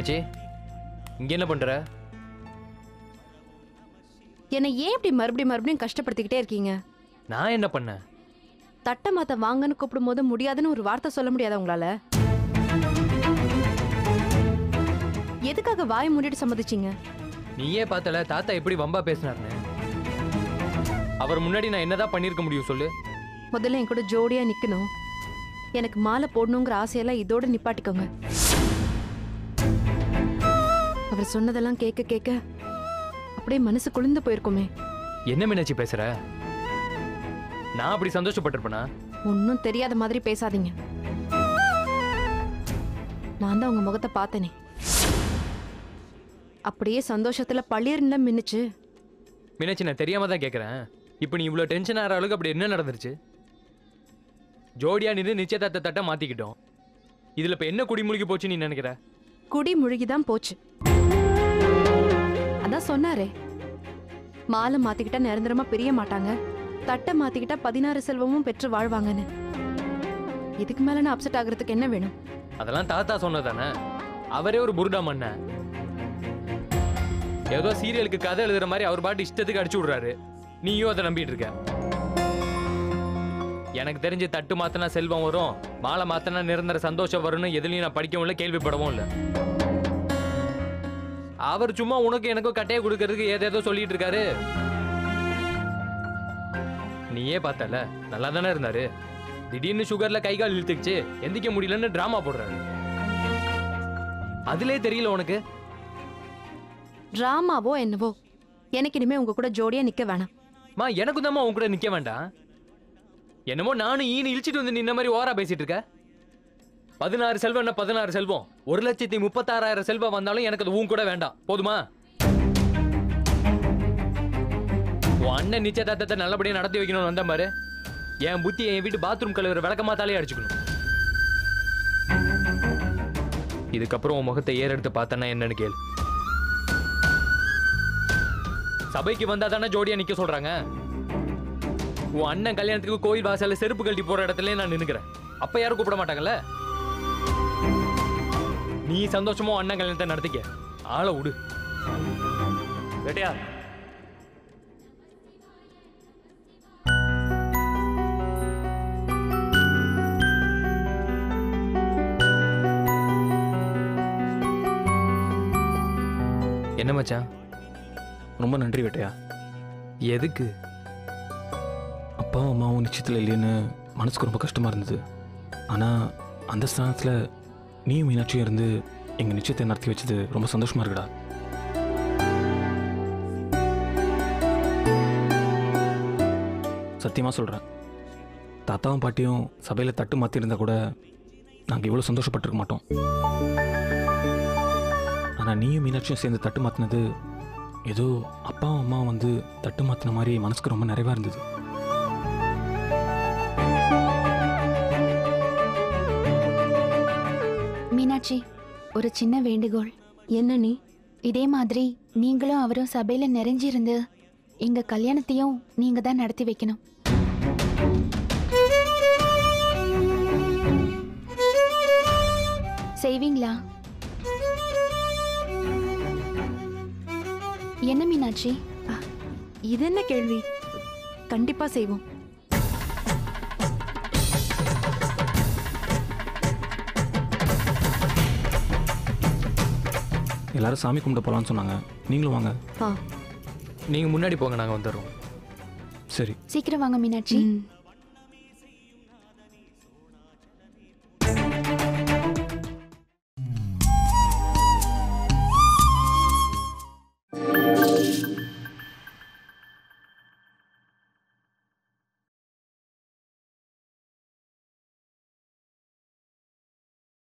மீனாட்சி, இங்க என்ன பண்ற? என்னை ஏன் இப்படி மறுபடியும் கஷ்டப்படுத்திக்கிட்டே இருக்கீங்க? நான் என்ன பண்ணேன்? தட்டை மாத்த வாங்கன்னு கூப்பிடும் போது முடியாதுன்னு ஒரு வார்த்தை சொல்ல முடியாதா உங்களால? எதுக்காக வாய் மூடிட்டு சம்மதிச்சீங்க? நீயே பார்த்தல தாத்தா எப்படி வம்பா பேசினார்னு. அவர் முன்னாடி நான் என்னதான் பண்ணிருக்க முடியும் சொல்லு? முதல்ல என் கூட ஜோடியா நிக்கணும். எனக்கு மாலை போடணுங்கிற ஆசையெல்லாம் இதோட நிப்பாட்டிக்கோங்க. அவர் சொன்னதெல்லாம் கேட்க கேட்க அப்படியே மனசு குளிர்ந்து போயிருக்குமே. என்ன மீனாட்சி பேசுற? நான் அப்படி சந்தோஷப்பட்டிருப்பேனா? ஒன்னும் தெரியாத மாதிரி பேசாதீங்க. நான் தான் உங்க முகத்தை பார்த்தனே, அப்படியே சந்தோஷத்துல பளிர்ல மின்னுச்சு. மீனாட்சி, நான் தெரியாம தான் கேட்கறேன். இப்போ நீ இவ்வளவு டென்ஷன் ஆகிற அளவுக்கு அப்படி என்ன நடந்துருச்சு? ஜோடியா நின்று நிச்சயதார்த்த தட்டை மாத்திக்கிட்டோம். இதுல இப்ப என்ன குடிமுழுகி போச்சு நீ நினைக்கிற? குடி முழுகிதான் போச்சு. அதான் சொன்னாரே, மாலை மாத்திக்கிட்டா நிரந்தரமா பிரிய மாட்டாங்க, தட்டை மாத்திக்கிட்டா 16 செல்வமும் பெற்று வாழ்வாங்கன்னு. இதுக்கு மேல நான் அப்செட் ஆகுறதுக்கு என்ன வேணும்? அதெல்லாம் தாத்தா சொன்னதானே. அவரே ஒரு புருடா மண்ண. ஏதோ சீரியலுக்கு கதை எழுதுற மாதிரி அவர் பாட்டு இஷ்டத்துக்கு அடிச்சு விடுறாரு. நீயும் அதை நம்பிட்டு இருக்க. எனக்கு தெரிஞ்சு தட்டு மாத்தினா செல்வம் வரும், மாலை மாத்தினா நிரந்தர சந்தோஷம் வரும்னு எதுலையும் நான் படிக்கவும் இல்லை, கேள்விப்படவும் இல்லை. அவர் சும்மா உனக்கு எனக்கும் கட்டையை கொடுக்கறதுக்கு ஏதேதோ சொல்லிட்டு இருக்காரு. நீயே பார்த்தல, நல்லா தானே இருந்தாரு. திடீர்னு சுகர்ல கை கால் இழுத்துக்குச்சு, எந்திக்க முடியலன்னு டிராமா போடுறாரு. அதுலே தெரியல உனக்கு? டிராமாவோ என்னவோ, எனக்கு இனிமே உங்க கூட ஜோடியா நிக்க வேணாம். மா, எனக்கு தான் உன் கூட நிக்க வேண்டாம். என்னமோ நானும் ஈனு இழிச்சிட்டு வந்து நின்ன மாதிரி ஓரா பேசிட்டு இருக்க. 16 செல்வம் 16 செல்வம், 1,36,000 செல்வம் வந்தாலும் எனக்கு அது உன் கூட வேண்டாம். போதுமா? உன் அண்ணன் நிச்சயதார்த்தத்தை நல்லபடியா நடத்தி வைக்கணும்னு வந்த பாரு. என் புத்தி என் வீட்டு பாத்ரூம் கழுவுற விளக்கமாத்தாலே அடிச்சுக்கணும். இதுக்கப்புறம் உன் முகத்தை ஏறெடுத்து பார்த்தனா என்னன்னு கேளு. சபைக்கு வந்தா தானே ஜோடியா நிக்க சொல்றாங்க. உன் அண்ணன் கல்யாணத்துக்கு கோயில் வாசல்ல செருப்பு கழட்டி போற இடத்துல நான் நின்னுக்கிறேன். அப்ப யாரும் கூப்பிட மாட்டாங்கல்ல? நீ சந்தோஷமா அண்ணன் கல்யாணத்தை நடத்திக்க, ஆளை விடு. கேட்டியா? என்ன மச்சான்? ரொம்ப நன்றி வேட்டையா. எதுக்கு? அப்பா அம்மாவும் நிச்சயத்தில் இல்லைன்னு மனசுக்கு ரொம்ப கஷ்டமாக இருந்தது. ஆனால் அந்த ஸ்தானத்தில் நீயும் மீனாட்சியும் இருந்து எங்கள் நிச்சயத்தை நடத்தி வச்சது ரொம்ப சந்தோஷமாக இருக்குடா. சத்தியமாக சொல்கிறேன், தாத்தாவும் பாட்டியும் சபையில் தட்டு மாற்றிருந்தா கூட நாங்கள் இவ்வளோ சந்தோஷப்பட்டிருக்க மாட்டோம். ஆனால் நீயும் மீனாட்சியும் சேர்ந்து தட்டு மாற்றினது ஏதோ அப்பாவும் அம்மாவும் வந்து தட்டு மாற்றின மாதிரி மனசுக்கு ரொம்ப நிறைவாக இருந்தது. மீனாட்சி, ஒரு சின்ன வேண்டுகோள். என்ன நீ? இதே மாதிரி நீங்களும் அவரும் சபையில நிறைஞ்சிருந்து எங்க கல்யாணத்தையும் நீங்க தான் நடத்தி வைக்கணும். செய்வீங்களா? என்ன மீனாட்சி? இது என்ன கேள்வி? கண்டிப்பா செய்வோம். எல்லாரும் சாமி கும்பிட போகலான்னு சொன்னாங்க. நீங்களும் வாங்க. நீங்க முன்னாடி போங்க, நாங்க வந்துடுறோம். சரி, சீக்கிரம் வாங்க மீனாட்சி.